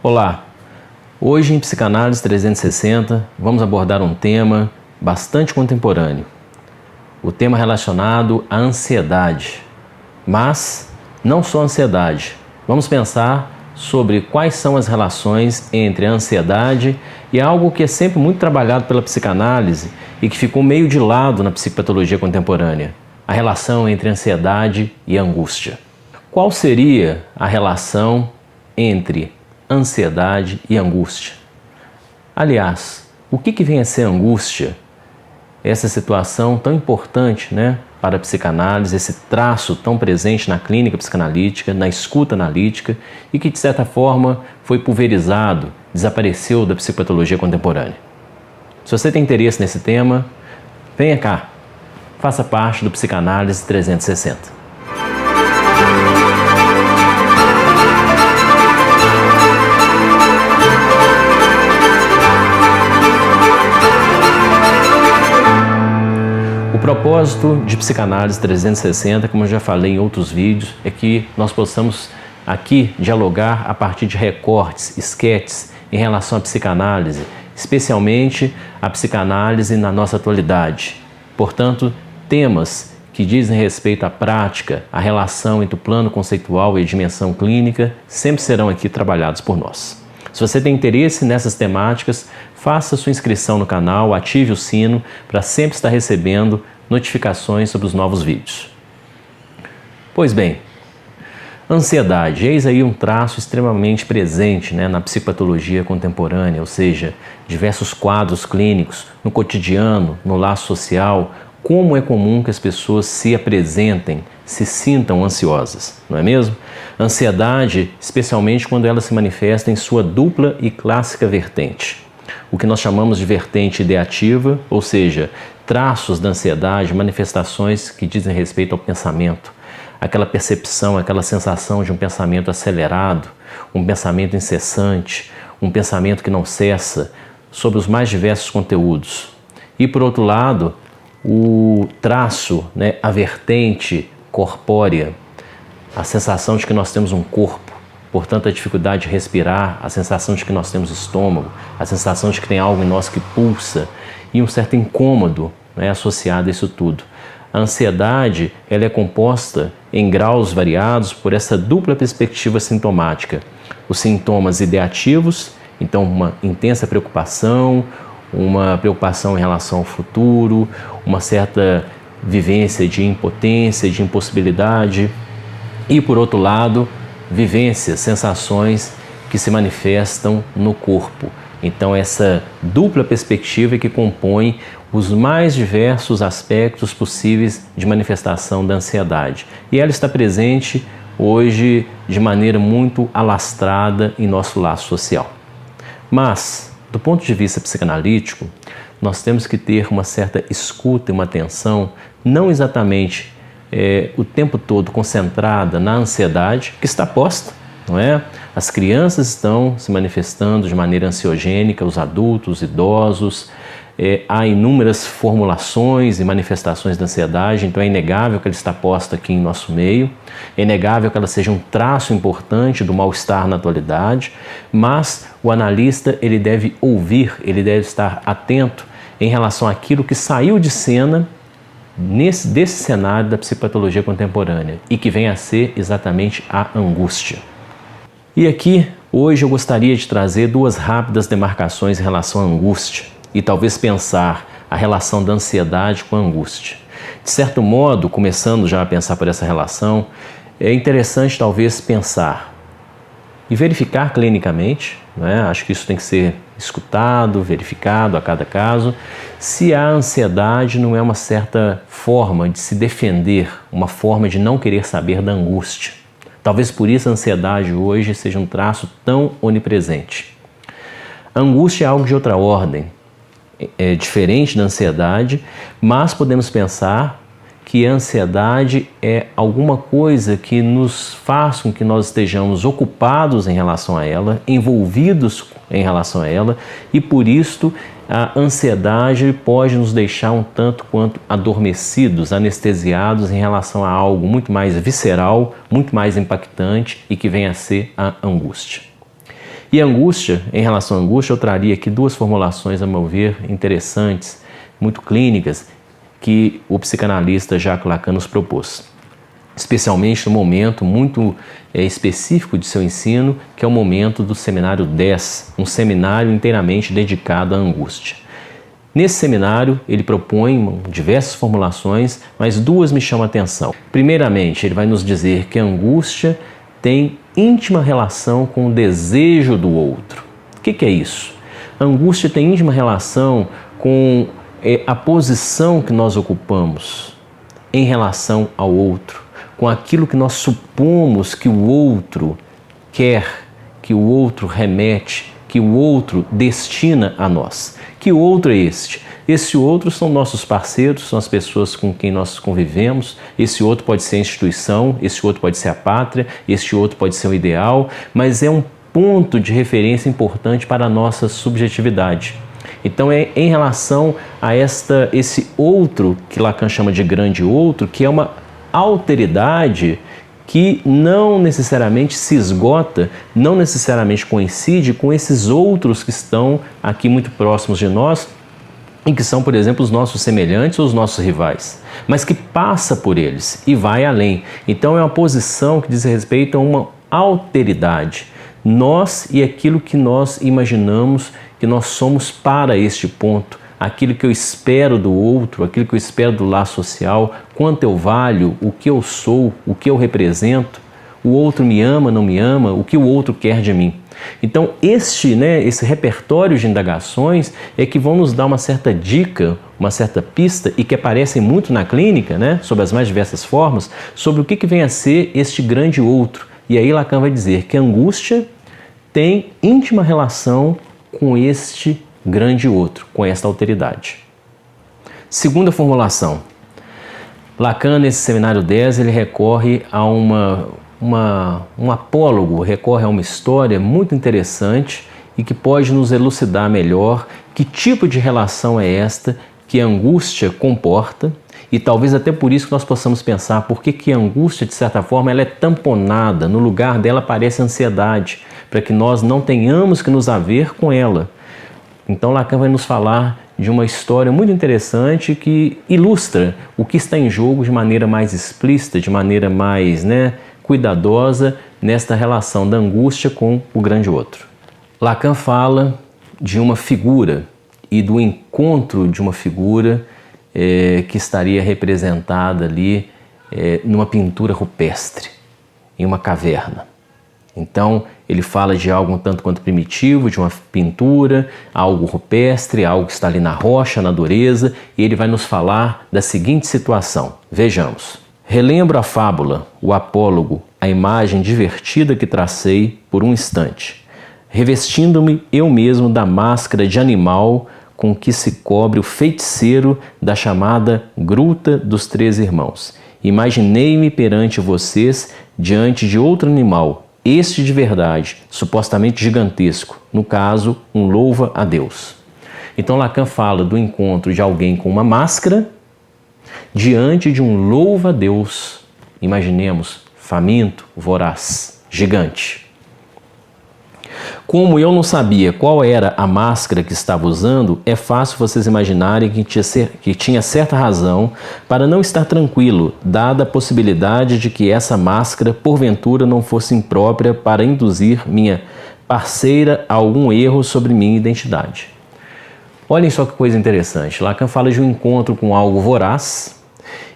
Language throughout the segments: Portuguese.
Olá! Hoje em Psicanálise 360 vamos abordar um tema bastante contemporâneo. O tema relacionado à ansiedade. Mas não só ansiedade. Vamos pensar sobre quais são as relações entre a ansiedade e algo que é sempre muito trabalhado pela psicanálise e que ficou meio de lado na psicopatologia contemporânea. A relação entre ansiedade e angústia. Qual seria a relação entre ansiedade e angústia? Aliás, o que vem a ser angústia? Essa situação tão importante, para a psicanálise, esse traço tão presente na clínica psicanalítica, na escuta analítica e que de certa forma foi pulverizado, desapareceu da psicopatologia contemporânea. Se você tem interesse nesse tema, venha cá, faça parte do Psicanálise 360. O propósito de Psicanálise 360, como eu já falei em outros vídeos, é que nós possamos aqui dialogar a partir de recortes, esquetes em relação à psicanálise, especialmente a psicanálise na nossa atualidade. Portanto, temas que dizem respeito à prática, à relação entre o plano conceitual e a dimensão clínica, sempre serão aqui trabalhados por nós. Se você tem interesse nessas temáticas, faça sua inscrição no canal, ative o sino para sempre estar recebendo notificações sobre os novos vídeos. Pois bem, ansiedade, eis aí um traço extremamente presente na psicopatologia contemporânea, ou seja, diversos quadros clínicos, no cotidiano, no laço social, como é comum que as pessoas se apresentem, se sintam ansiosas, não é mesmo? Ansiedade, especialmente quando ela se manifesta em sua dupla e clássica vertente. O que nós chamamos de vertente ideativa, ou seja, traços da ansiedade, manifestações que dizem respeito ao pensamento, aquela percepção, aquela sensação de um pensamento acelerado, um pensamento incessante, um pensamento que não cessa, sobre os mais diversos conteúdos. E por outro lado, o traço, a vertente corpórea, a sensação de que nós temos um corpo, portanto a dificuldade de respirar, a sensação de que nós temos estômago, a sensação de que tem algo em nós que pulsa e um certo incômodo associado a isso tudo. A ansiedade ela é composta em graus variados por essa dupla perspectiva sintomática. Os sintomas ideativos, então uma intensa preocupação, uma preocupação em relação ao futuro, uma certa vivência de impotência, de impossibilidade e, por outro lado, vivências, sensações que se manifestam no corpo. Então, essa dupla perspectiva que compõe os mais diversos aspectos possíveis de manifestação da ansiedade. E ela está presente hoje de maneira muito alastrada em nosso laço social. Mas, do ponto de vista psicanalítico, nós temos que ter uma certa escuta e uma atenção, não exatamente o tempo todo concentrada na ansiedade que está posta, não é? As crianças estão se manifestando de maneira ansiogênica, os adultos, os idosos, há inúmeras formulações e manifestações da ansiedade, então é inegável que ela está posta aqui em nosso meio, é inegável que ela seja um traço importante do mal-estar na atualidade, mas o analista ele deve ouvir, ele deve estar atento em relação àquilo que saiu de cena desse cenário da psicopatologia contemporânea e que vem a ser exatamente a angústia. E aqui, hoje eu gostaria de trazer duas rápidas demarcações em relação à angústia e talvez pensar a relação da ansiedade com a angústia. De certo modo, começando já a pensar por essa relação, é interessante talvez pensar e verificar clinicamente, acho que isso tem que ser escutado, verificado a cada caso, se a ansiedade não é uma certa forma de se defender, uma forma de não querer saber da angústia. Talvez por isso a ansiedade hoje seja um traço tão onipresente. A angústia é algo de outra ordem, é diferente da ansiedade, mas podemos pensar que a ansiedade é alguma coisa que nos faz com que nós estejamos ocupados em relação a ela, envolvidos em relação a ela, e por isso a ansiedade pode nos deixar um tanto quanto adormecidos, anestesiados em relação a algo muito mais visceral, muito mais impactante e que vem a ser a angústia. E angústia, em relação à angústia, eu traria aqui duas formulações, a meu ver, interessantes, muito clínicas, que o psicanalista Jacques Lacan nos propôs. Especialmente no momento muito específico de seu ensino, que é o momento do Seminário 10, um seminário inteiramente dedicado à angústia. Nesse seminário, ele propõe diversas formulações, mas duas me chamam a atenção. Primeiramente, ele vai nos dizer que a angústia tem íntima relação com o desejo do outro. O que é isso? A angústia tem íntima relação com a posição que nós ocupamos em relação ao outro, com aquilo que nós supomos que o outro quer, que o outro remete, que o outro destina a nós. Que outro é este? Esse outro são nossos parceiros, são as pessoas com quem nós convivemos. Esse outro pode ser a instituição, esse outro pode ser a pátria, esse outro pode ser o ideal, mas é um ponto de referência importante para a nossa subjetividade. Então é em relação a esse outro, que Lacan chama de grande outro, que é uma alteridade que não necessariamente se esgota, não necessariamente coincide com esses outros que estão aqui muito próximos de nós e que são, por exemplo, os nossos semelhantes ou os nossos rivais, mas que passa por eles e vai além. Então é uma posição que diz respeito a uma alteridade. Nós e aquilo que nós imaginamos que nós somos para este ponto, aquilo que eu espero do outro, aquilo que eu espero do laço social, quanto eu valho, o que eu sou, o que eu represento, o outro me ama, não me ama, o que o outro quer de mim. Então esse repertório de indagações é que vão nos dar uma certa dica, uma certa pista e que aparecem muito na clínica, sob as mais diversas formas, sobre o que vem a ser este grande outro. E aí Lacan vai dizer que a angústia tem íntima relação com este grande outro, com esta alteridade. Segunda formulação. Lacan, nesse seminário 10, ele recorre a um apólogo, recorre a uma história muito interessante e que pode nos elucidar melhor que tipo de relação é esta que a angústia comporta e talvez até por isso que nós possamos pensar por que a angústia, de certa forma, ela é tamponada, no lugar dela aparece a ansiedade, para que nós não tenhamos que nos haver com ela. Então Lacan vai nos falar de uma história muito interessante que ilustra o que está em jogo de maneira mais explícita, de maneira mais cuidadosa nesta relação da angústia com o grande outro. Lacan fala de uma figura e do encontro de uma figura que estaria representada ali numa pintura rupestre, em uma caverna. Então, ele fala de algo um tanto quanto primitivo, de uma pintura, algo rupestre, algo que está ali na rocha, na dureza, e ele vai nos falar da seguinte situação. Vejamos. Relembro a fábula, o apólogo, a imagem divertida que tracei por um instante, revestindo-me eu mesmo da máscara de animal com que se cobre o feiticeiro da chamada Gruta dos Três Irmãos. Imaginei-me perante vocês diante de outro animal, este de verdade, supostamente gigantesco, no caso, um louva a Deus. Então Lacan fala do encontro de alguém com uma máscara diante de um louva a Deus, imaginemos, faminto, voraz, gigante. Como eu não sabia qual era a máscara que estava usando, é fácil vocês imaginarem que tinha certa razão para não estar tranquilo, dada a possibilidade de que essa máscara, porventura, não fosse imprópria para induzir minha parceira a algum erro sobre minha identidade. Olhem só que coisa interessante. Lacan fala de um encontro com algo voraz,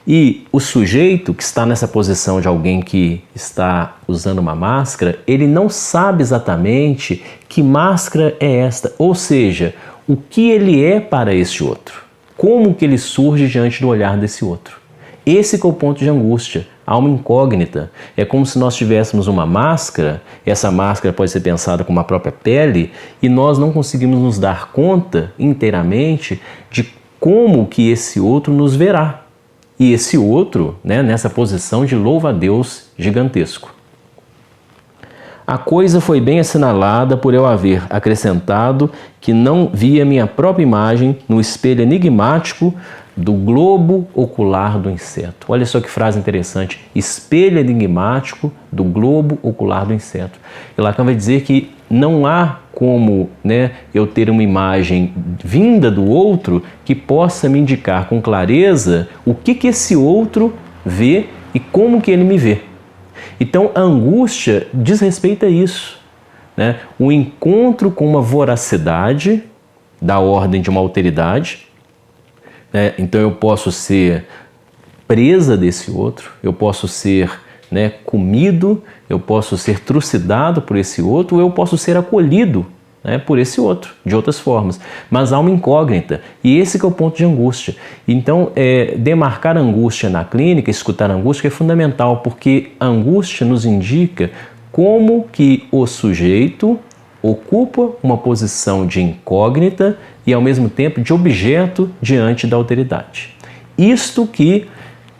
e o sujeito que está nessa posição de alguém que está usando uma máscara, ele não sabe exatamente que máscara é esta, ou seja, o que ele é para esse outro, como que ele surge diante do olhar desse outro. Esse que é o ponto de angústia, há uma incógnita. É como se nós tivéssemos uma máscara, essa máscara pode ser pensada como a própria pele, e nós não conseguimos nos dar conta inteiramente de como que esse outro nos verá. E esse outro, nessa posição de louva-a-Deus gigantesco. A coisa foi bem assinalada por eu haver acrescentado que não via minha própria imagem no espelho enigmático do globo ocular do inseto. Olha só que frase interessante. Espelho enigmático do globo ocular do inseto. E Lacan vai dizer que não há como, né, eu ter uma imagem vinda do outro que possa me indicar com clareza o que esse outro vê e como que ele me vê. Então a angústia diz respeito a isso, né? O encontro com uma voracidade da ordem de uma alteridade, né? Então eu posso ser presa desse outro, eu posso ser, né, comido, eu posso ser trucidado por esse outro, ou eu posso ser acolhido, né, por esse outro, de outras formas. Mas há uma incógnita, e esse que é o ponto de angústia. Então, demarcar a angústia na clínica, escutar a angústia é fundamental, porque a angústia nos indica como que o sujeito ocupa uma posição de incógnita e, ao mesmo tempo, de objeto diante da alteridade. Isto que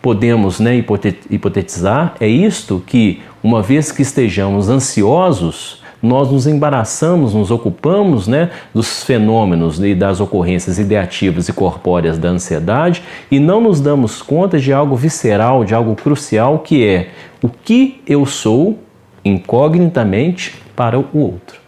podemos, né, hipotetizar, é isto que, uma vez que estejamos ansiosos, nós nos embaraçamos, nos ocupamos, né, dos fenômenos e das ocorrências ideativas e corpóreas da ansiedade e não nos damos conta de algo visceral, de algo crucial, que é o que eu sou incognitamente para o outro.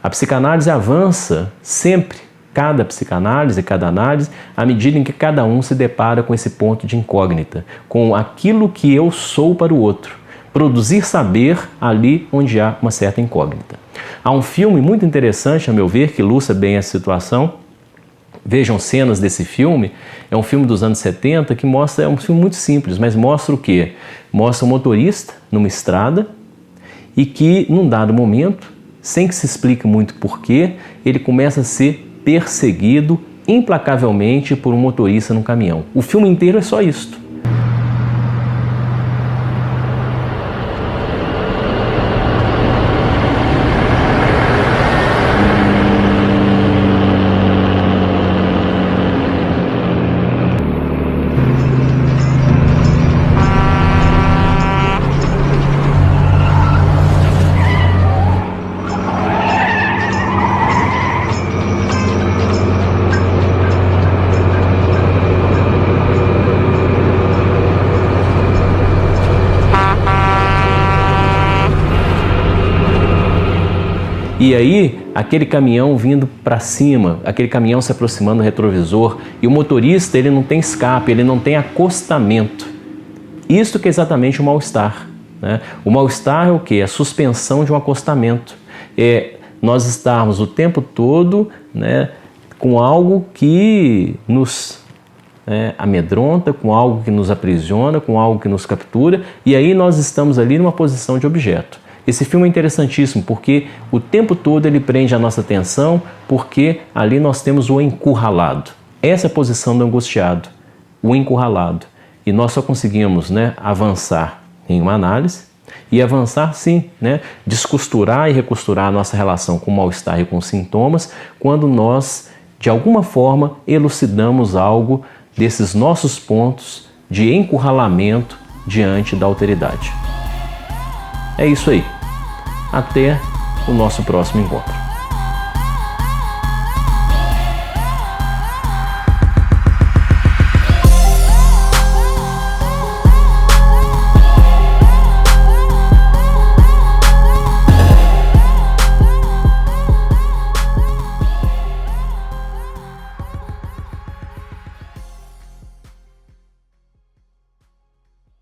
A psicanálise avança sempre, cada psicanálise, cada análise, à medida em que cada um se depara com esse ponto de incógnita, com aquilo que eu sou para o outro. Produzir saber ali onde há uma certa incógnita. Há um filme muito interessante, a meu ver, que ilustra bem essa situação. Vejam cenas desse filme. É um filme dos anos 70 que mostra, é um filme muito simples, mas mostra o quê? Mostra um motorista numa estrada e que, num dado momento, sem que se explique muito porquê, ele começa a ser perseguido implacavelmente por um motorista num caminhão. O filme inteiro é só isto. E aí, aquele caminhão vindo para cima, aquele caminhão se aproximando do retrovisor, e o motorista, ele não tem escape, ele não tem acostamento. Isto que é exatamente o mal-estar, né? O mal-estar é o quê? A suspensão de um acostamento. É nós estarmos o tempo todo, né, com algo que nos amedronta, com algo que nos aprisiona, com algo que nos captura, e aí nós estamos ali numa posição de objeto. Esse filme é interessantíssimo porque o tempo todo ele prende a nossa atenção, porque ali nós temos o encurralado. Essa é a posição do angustiado, o encurralado. E nós só conseguimos, né, avançar em uma análise e avançar sim, né, descosturar e recosturar a nossa relação com o mal-estar e com os sintomas, quando nós, de alguma forma, elucidamos algo desses nossos pontos de encurralamento diante da alteridade. É isso aí. Até o nosso próximo encontro.